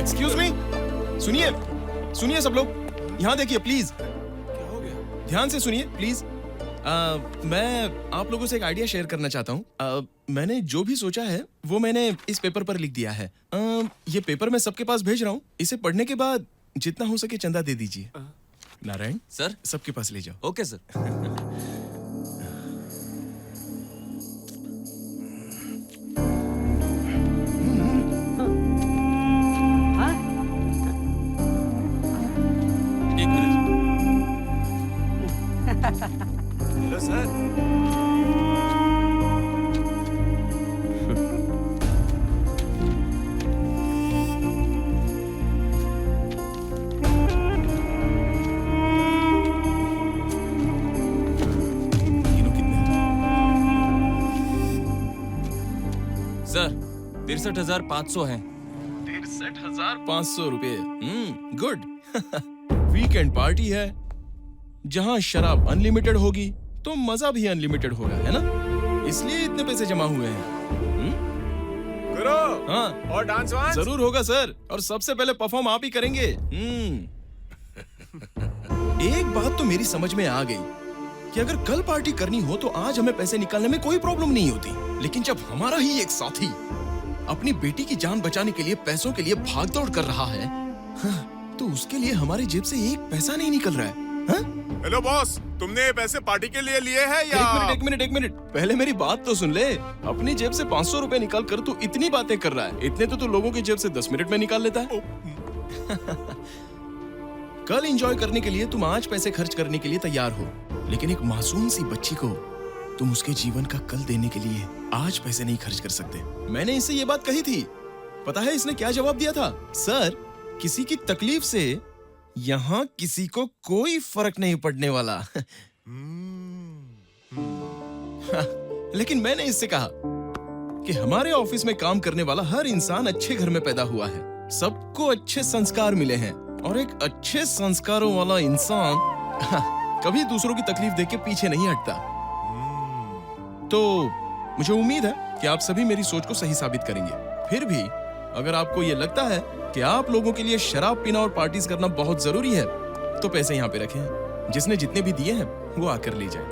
Excuse me, सुनिए सुनिए सब लोग, यहाँ देखिए प्लीज। क्या हो गया? ध्यान से सुनिए प्लीज। मैं आप लोगों से एक आइडिया शेयर करना चाहता हूँ। मैंने जो भी सोचा है वो मैंने इस पेपर पर लिख दिया है। ये पेपर मैं सबके पास भेज रहा हूँ। इसे पढ़ने के बाद जितना हो सके चंदा दे दीजिए। नारायण सर, सबके पास ले जाओ। Okay sir. एक मिनट। Hello sir. तीनों कितने हैं? सर 63,500 हैं। 63,500 रुपए। गुड। वीकेंड पार्टी है, जहां शराब अनलिमिटेड होगी तो मजा भी अनलिमिटेड होगा, है ना? इसलिए इतने पैसे जमा हुए हैं। करो। हाँ और डांस वांस? जरूर होगा सर, और सबसे पहले परफॉर्म आप ही करेंगे। एक बात तो मेरी समझ में आ गई कि अगर कल पार्टी करनी हो तो आज हमें पैसे निकालने में कोई प्रॉब्लम नहीं होती, लेकिन जब हमारा ही एक साथी अपनी बेटी की जान बचाने के लिए पैसों के लिए भागदौड़ कर रहा है, हाँ, तो उसके लिए हमारे जेब से एक पैसा नहीं निकल रहा है। हाँ? हेलो बॉस, तुमने ये पैसे पार्टी के लिए लिए हैं या? एक मिनट, पहले मेरी बात तो सुन ले। अपनी जेब से 500 रुपए निकाल कर तू इतनी बातें कर रहा है, इतने तो तू लोगों की जेब से 10 मिनट में निकाल लेता है। कल एंजॉय करने के लिए तुम आज पैसे खर्च करने के लिए तैयार हो, लेकिन एक मासूम सी बच्ची को तुम उसके जीवन का कल देने के लिए आज पैसे नहीं खर्च कर सकते। मैंने इससे ये बात कही थी, पता है इसने क्या जवाब दिया था? सर, किसी की तकलीफ से यहाँ किसी को कोई फर्क नहीं पड़ने वाला। लेकिन मैंने इससे कहा कि हमारे ऑफिस में काम करने वाला हर इंसान अच्छे घर में पैदा हुआ है, सबको अच्छे संस्कार मिले हैं, और एक अच्छे संस्कारों वाला इंसान कभी दूसरों की तकलीफ देख के पीछे नहीं हटता। तो मुझे उम्मीद है कि आप सभी मेरी सोच को सही साबित करेंगे। फिर भी अगर आपको ये लगता है कि आप लोगों के लिए शराब पीना और पार्टीज करना बहुत जरूरी है, तो पैसे यहाँ पे रखें। जिसने जितने भी दिए हैं वो आकर ले जाए।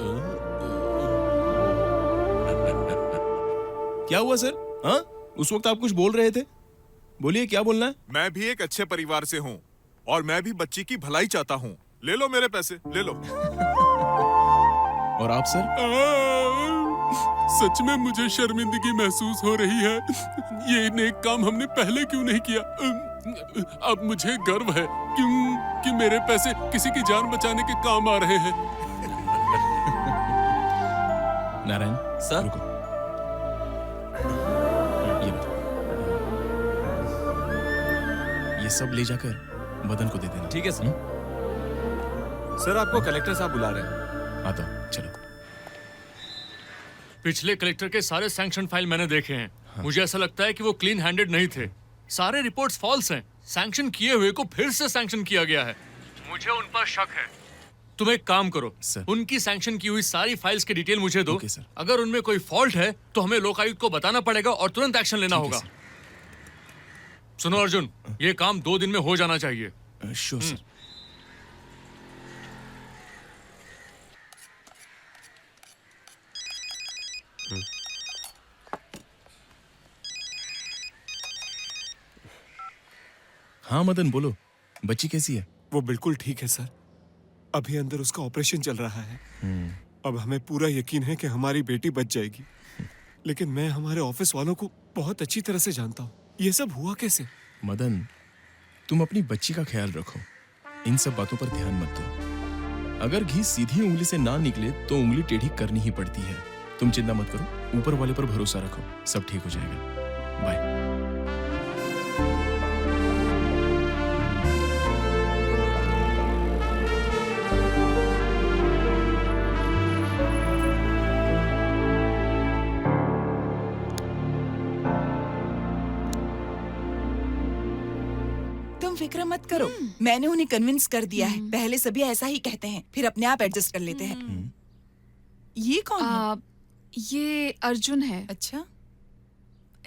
क्या हुआ सर? हाँ, उस वक्त आप कुछ बोल रहे थे, बोलिए क्या बोलना है? मैं भी एक अच्छे परिवार से हूँ और मैं भी बच्ची की भलाई चाहता हूँ। ले लो मेरे पैसे, ले लो। और आप सर? सच में मुझे शर्मिंदगी महसूस हो रही है। ये नेक काम हमने पहले क्यों नहीं किया? अब मुझे गर्व है कि मेरे पैसे किसी की जान बचाने के काम आ रहे हैं। नारायण सर? रुको। ये लो। ये सब ले जाकर मदन को दे देना। ठीक है सर। सर, आपको कलेक्टर साहब बुला रहे हैं। आता हूं, चलो। पिछले कलेक्टर के सारे सैंक्शन फाइल मैंने देखे हैं। मुझे ऐसा लगता है कि वो क्लीन हैंडेड नहीं थे। सारे रिपोर्ट्स फॉल्स हैं। सैंक्शन किए हुए को फिर से सैंक्शन किया गया है। मुझे उन पर शक है। तुम एक काम करो, सर। उनकी सैंक्शन की हुई सारी फाइल्स की डिटेल मुझे दो। Okay, sir. अगर उनमें कोई फॉल्ट है तो हमें लोकायुक्त को बताना पड़ेगा और तुरंत एक्शन लेना ठीक है, होगा। सर। सुनो अर्जुन, ये काम 2 दिन में हो जाना चाहिए। Sure sir. हाँ मदन, बोलो, बच्ची कैसी है? वो बिल्कुल ठीक है सर। अभी अंदर उसका ऑपरेशन चल रहा है। अब हमें पूरा यकीन है कि हमारी बेटी बच जाएगी। लेकिन मैं हमारे ऑफिस वालों को बहुत अच्छी तरह से जानता हूँ। ये सब हुआ कैसे? मदन, तुम अपनी बच्ची का ख्याल रखो, इन सब बातों पर ध्यान मत दो। अगर घी सीधी उंगली से ना निकले तो उंगली टेढ़ी करनी ही पड़ती है। तुम चिंता मत करो, ऊपर वाले पर भरोसा रखो, सब ठीक हो जाएगा। बाय। फिक्र मत करो, मैंने उन्हें कन्विंस कर दिया है। पहले सभी ऐसा ही कहते हैं, फिर अपने आप एडजस्ट कर लेते हैं। ये कौन है? ये अर्जुन है। अच्छा,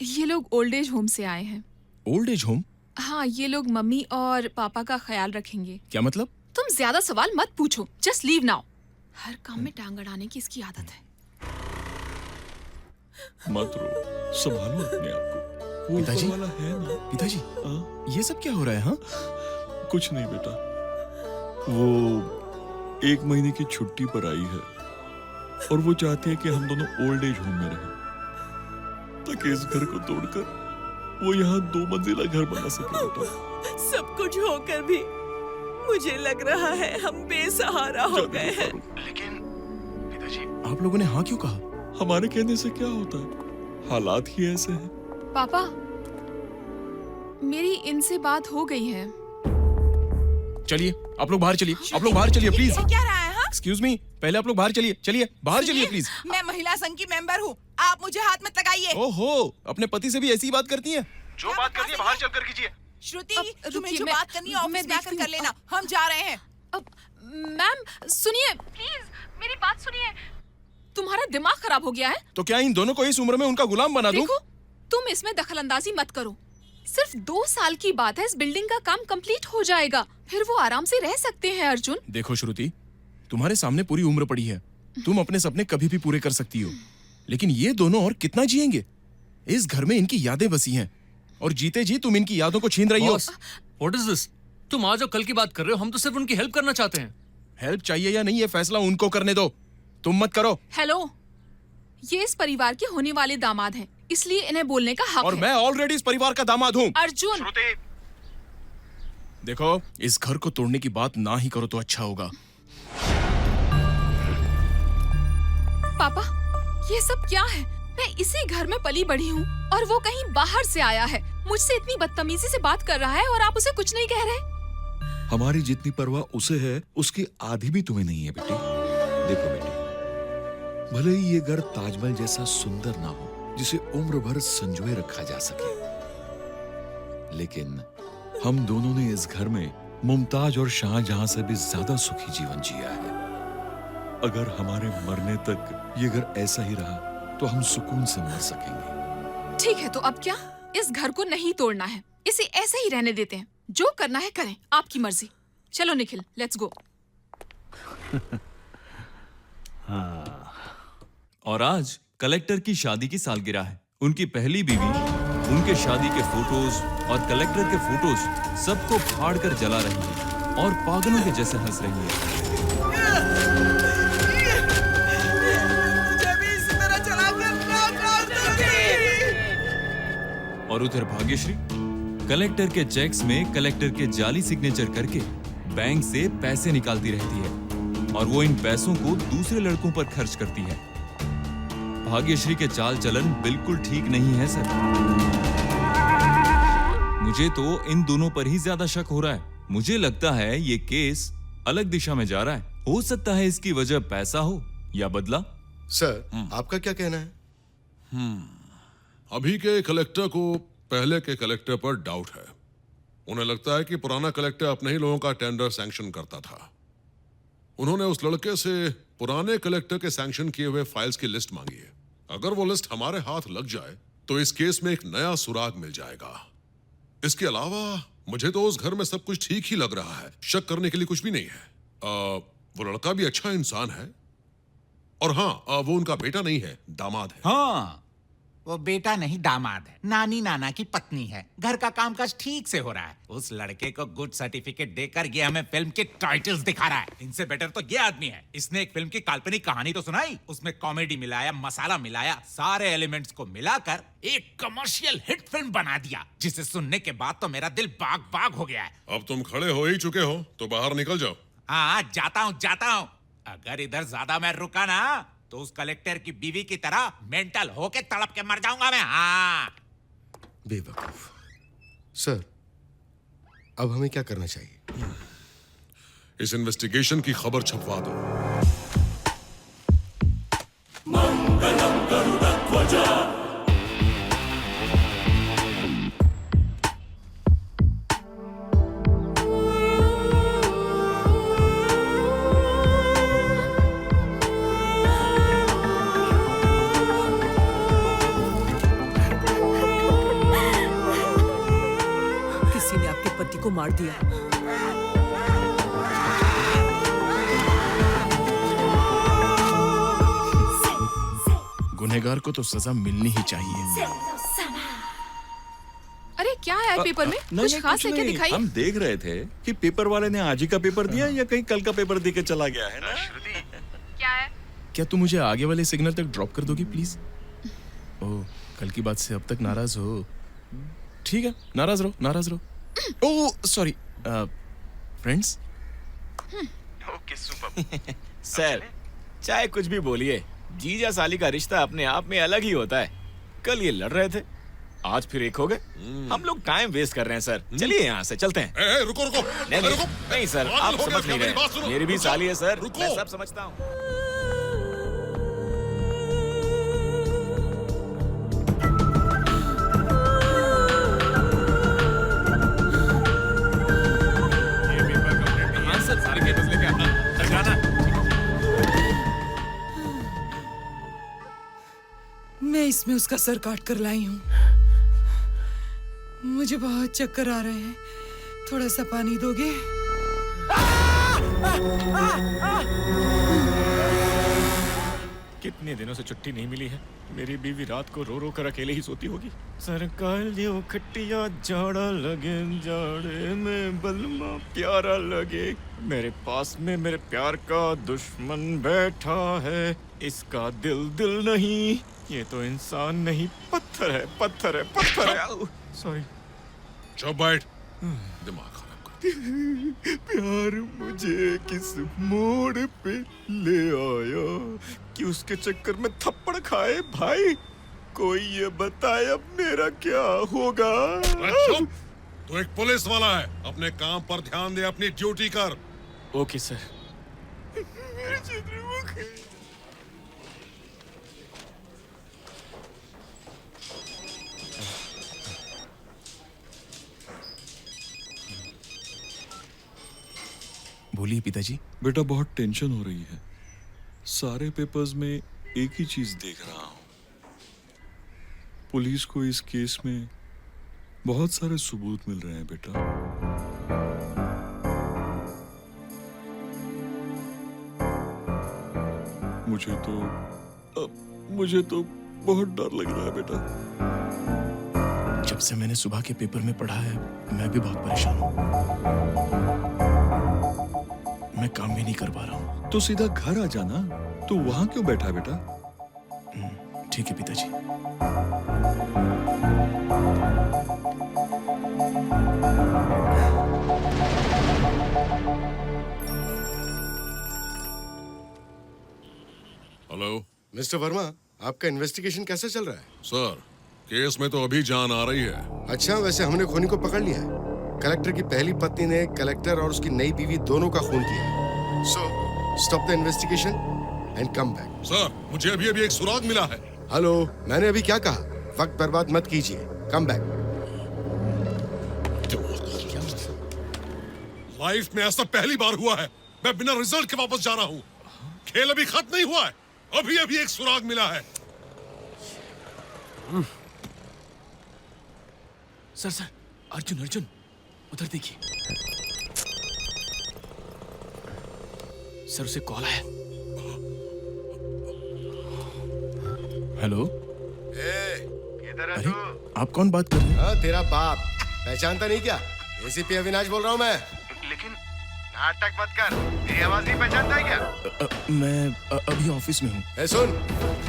ये लोग ओल्ड एज होम से आए हैं। Old age home? हाँ, ये लोग मम्मी और पापा का ख्याल रखेंगे। क्या मतलब? तुम ज्यादा सवाल मत पूछो, जस्ट लीव नाउ। हर काम में टांग अड़ाने की इसकी आदत है। मत रो, संभालो अपने आप को। वो पिताजी? ऊपर वाला है ना। पिताजी, हाँ? ये सब क्या हो रहा है? हाँ, कुछ नहीं बेटा, वो 1 महीने की छुट्टी पर आई है और वो चाहती है कि हम दोनों ओल्ड एज होम में रहें, ताकि इस घर को तोड़कर वो यहाँ 2 मंजिला घर बना सके। बेटा, सब कुछ होकर भी मुझे लग रहा है हम बेसहारा हो गए हैं। लेकिन पिताजी, आप लोगों ने हाँ क्यों कहा? हमारे कहने से क्या होता है, हालात ही ऐसे हैं। पापा, मेरी इनसे बात हो गई है। चलिए, आप लोग बाहर चलिए, आप लोग बाहर चलिए प्लीज। ये क्या रहा है? हाँ? एक्सक्यूज मी, पहले आप लोग बाहर चलिए, चलिए बाहर चलिए प्लीज। मैं महिला संघ की मेंबर हूँ, आप मुझे हाथ मत लगाइए। ओहो, अपने पति से भी ऐसी ही बात करती हैं? जो क्या बात बकवास करनी है है बाहर ये? चलकर कीजिए। श्रुति, अब तुम्हें रुकिए, जो मैं- बात करनी है ऑफिस मैं में आकर देखती कर हूँ। लेना, हम जा रहे हैं। अब मैम सुनिए, प्लीज मेरी बात सुनिए। तुम्हारा दिमाग खराब हो गया है? तो क्या इन दोनों को इस उम्र में उनका गुलाम बना दूं? देखो, तुम इसमें दखलंदाजी मत करो। सिर्फ 2 साल की बात है, इस बिल्डिंग का काम कंप्लीट हो जाएगा, फिर वो आराम से रह सकते हैं। अर्जुन, देखो श्रुति, तुम्हारे सामने पूरी उम्र पड़ी है, तुम अपने सपने कभी भी पूरे कर सकती हो, लेकिन ये दोनों और कितना जिएंगे? इस घर में इनकी यादें बसी हैं और जीते जी तुम इनकी यादों को छीन रही हो। What is this? तुम आज और कल की बात कर रहे हो, हम तो सिर्फ उनकी हेल्प करना चाहते हैं। हेल्प चाहिए या नहीं, ये फैसला उनको करने दो, तुम मत करो। हेलो, ये इस परिवार के होने वाले दामाद हैं, इसलिए इन्हें बोलने का हक और है। मैं ऑलरेडी इस परिवार का दामाद हूँ। अर्जुन, देखो, इस घर को तोड़ने की बात ना ही करो तो अच्छा होगा। पापा, ये सब क्या है? मैं इसी घर में पली बढ़ी हूँ और वो कहीं बाहर से आया है, मुझसे इतनी बदतमीजी से बात कर रहा है और आप उसे कुछ नहीं कह रहे। हमारी जितनी परवाह उसे है, उसकी आधी भी तुम्हें नहीं है बेटी। देखो बेटी, भले ही ये घर ताजमहल जैसा सुंदर ना हो, जिसे उम्र भर संजोए रखा जा सके, लेकिन हम दोनों ने इस घर में मुमताज और शाहजहां से भी ज्यादा सुखी जीवन जिया है। अगर हमारे मरने तक ये घर ऐसा ही रहा तो हम सुकून से मर सकेंगे। ठीक है, तो अब क्या? इस घर को नहीं तोड़ना है, इसे ऐसे ही रहने देते हैं। जो करना है करें, आपकी मर्जी। चलो निखिल, लेट्स गो। और आज कलेक्टर की शादी की सालगिरह है। उनकी पहली बीवी उनके शादी के फोटोज और कलेक्टर के फोटोज सबको फाड़ कर जला रही है और पागलों के जैसे हंस रही है। और उधर भाग्यश्री कलेक्टर के चेक्स में कलेक्टर के जाली सिग्नेचर करके बैंक से पैसे निकालती रहती है और वो इन पैसों को दूसरे लड़कों पर खर्च करती है। भाग्यश्री के चाल चलन बिल्कुल ठीक नहीं है सर। मुझे तो इन दोनों पर ही ज्यादा शक हो रहा है। मुझे लगता है ये केस अलग दिशा में जा रहा है। हो सकता है इसकी वजह पैसा हो या बदला। सर, आपका क्या कहना है? अभी के कलेक्टर को पहले के कलेक्टर पर डाउट है। उन्हें लगता है कि पुराना कलेक्टर अपने ही लोगों का टेंडर सैंक्शन करता था। उन्होंने उस लड़के से पुराने कलेक्टर के सैंक्शन किए हुए फाइल्स की लिस्ट मांगी है। अगर वो लिस्ट हमारे हाथ लग जाए तो इस केस में एक नया सुराग मिल जाएगा। इसके अलावा मुझे तो उस घर में सब कुछ ठीक ही लग रहा है, शक करने के लिए कुछ भी नहीं है। वो लड़का भी अच्छा इंसान है और हाँ, वो उनका बेटा नहीं है, दामाद है। हाँ, वो बेटा नहीं दामाद है, नानी नाना की पत्नी है। घर का कामकाज ठीक से हो रहा है। उस लड़के को गुड सर्टिफिकेट देकर ये हमें फिल्म के टाइटल्स दिखा रहा है। इनसे बेटर तो ये आदमी है। इसने एक फिल्म की काल्पनिक कहानी तो सुनाई, उसमें कॉमेडी मिलाया, मसाला मिलाया, सारे एलिमेंट्स को मिलाकर एक कमर्शियल हिट फिल्म बना दिया, जिसे सुनने के बाद तो मेरा दिल बाग बाग हो गया है। अब तुम खड़े हो ही चुके हो तो बाहर निकल जाओ। हाँ, जाता हूँ। अगर इधर ज्यादा मैं रुका ना तो उस कलेक्टर की बीवी की तरह मेंटल होके तड़प के मर जाऊंगा मैं। हाँ, बेवकूफ। सर, अब हमें क्या करना चाहिए? इस इन्वेस्टिगेशन की खबर छपवा दो। किसी को मार दिया। गुनहगार को तो सजा मिलनी ही चाहिए। अरे क्या है यार पेपर में? कुछ खास है क्या दिखाई? हम देख रहे थे कि पेपर वाले ने आज ही का पेपर दिया या कहीं कल का पेपर दे के चला गया है ना। क्या है? क्या तुम मुझे आगे वाले सिग्नल तक ड्रॉप कर दोगी प्लीज? ओह, कल की बात से अब तक नाराज हो? ठीक है, नाराज रहो, नाराज रहो। Oh sorry, friends. Okay super. Sir, चाहे कुछ भी बोलिए, जीजा साली का रिश्ता अपने आप में अलग ही होता है। कल ये लड़ रहे थे, आज फिर एक हो गए। हम लोग टाइम वेस्ट कर रहे हैं सर। चलिए यहाँ से चलते हैं। रुको रुको नहीं सर, आप समझ नहीं रहे। मेरी भी साली है सर, मैं सब समझता हूँ। मैं इसमें उसका सर काट कर लाई हूँ। मुझे बहुत चक्कर आ रहे हैं, थोड़ा सा पानी दोगे? कितने दिनों से छुट्टी नहीं मिली है। मेरी बीवी रात को रो रो कर अकेले ही सोती होगी। सरकालियों खट्टिया जाड़ा लगे, जाड़े में बलमा प्यारा लगे। मेरे पास में मेरे प्यार का दुश्मन बैठा है। इसका दिल दिल नहीं, ये तो इंसान नहीं, पत्थर है, पत्थर है, पत्थर है। सॉरी। चुप बैठ, दिमाग खराब कर। प्यार मुझे किस मोड़ पे ले आया कि उसके चक्कर में थप्पड़ खाए भाई। कोई ये बताए अब मेरा क्या होगा? चुप, तू एक पुलिस वाला है, अपने काम पर ध्यान दे, अपनी ड्यूटी कर। Okay sir. बोलिए पिताजी। बेटा बहुत टेंशन हो रही है। सारे पेपर्स में एक ही चीज देख रहा हूं। पुलिस को इस केस में बहुत सारे सबूत मिल रहे हैं बेटा। मुझे तो बहुत डर लग रहा है बेटा। जब से मैंने सुबह के पेपर में पढ़ा है, मैं भी बहुत परेशान हूँ। मैं काम भी नहीं कर पा रहा हूँ। तो सीधा घर आ जाना। तो वहां क्यों बैठा है बेटा? ठीक है पिताजी। हेलो मिस्टर वर्मा, आपका इन्वेस्टिगेशन कैसा चल रहा है? सर, केस में तो अभी जान आ रही है। अच्छा, वैसे हमने खूनी को पकड़ लिया है। कलेक्टर की पहली पत्नी ने कलेक्टर और उसकी नई बीवी दोनों का खून किया है। So stop the investigation and come back. Sir, मुझे अभी एक सुराग मिला है। हेलो, मैंने अभी क्या कहा? वक्त बर्बाद मत कीजिए, कम बैक। लाइफ में ऐसा पहली बार हुआ है। मैं बिना रिजल्ट के वापस जा रहा हूँ। खेल अभी खत्म नहीं हुआ है। अभी एक सुराग मिला है। सर, अर्जुन, उधर देखिए। सर, उसे कॉल आया। हेलो। किधर है अरे, तू? आप कौन बात कर रहे हैं? हाँ, तेरा बाप। पहचानता नहीं क्या? एसीपी अविनाश बोल रहा हूँ मैं। लेकिन नाटक मत कर, मेरी आवाज नहीं पहचानता है क्या? मैं अभी ऑफिस में हूँ। ए सुन,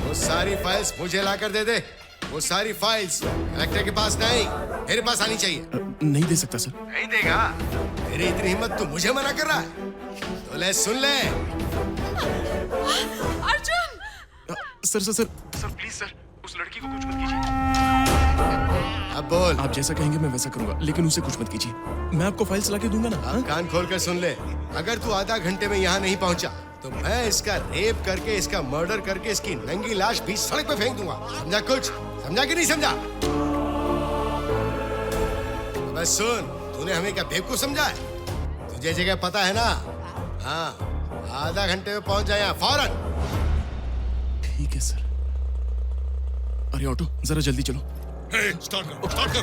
वो सारी फाइल्स मुझे ला कर दे दे। वो सारी फाइल्स कलेक्टर के पास नहीं, मेरे पास आनी चाहिए। नहीं दे सकता सर। नहीं देगा? तेरी इतनी हिम्मत तू मुझे मना कर रहा है? तो ले सुन ले। अर्जुन! सर प्लीज सर, उस लड़की को कुछ मत कीजिए। अब बोल। आप जैसा कहेंगे मैं वैसा करूंगा, लेकिन उसे कुछ मत कीजिए। मैं आपको फाइल्स ला के दूंगा ना। हाँ? कान खोल कर सुन ले। अगर तू आधा घंटे में यहाँ नहीं पहुँचा तो मैं इसका रेप करके, इसका मर्डर करके, इसकी नंगी लाश भी सड़क पे फेंक दूंगा। समझा कुछ? समझा कि नहीं समझा? बस सुन, तूने हमें क्या बेवकूफ समझा है? तुझे जगह पता है ना? हाँ, आधा घंटे में पहुंच जाए यहाँ फौरन। ठीक है सर। अरे ऑटो, जरा जल्दी चलो। स्टार्ट कर।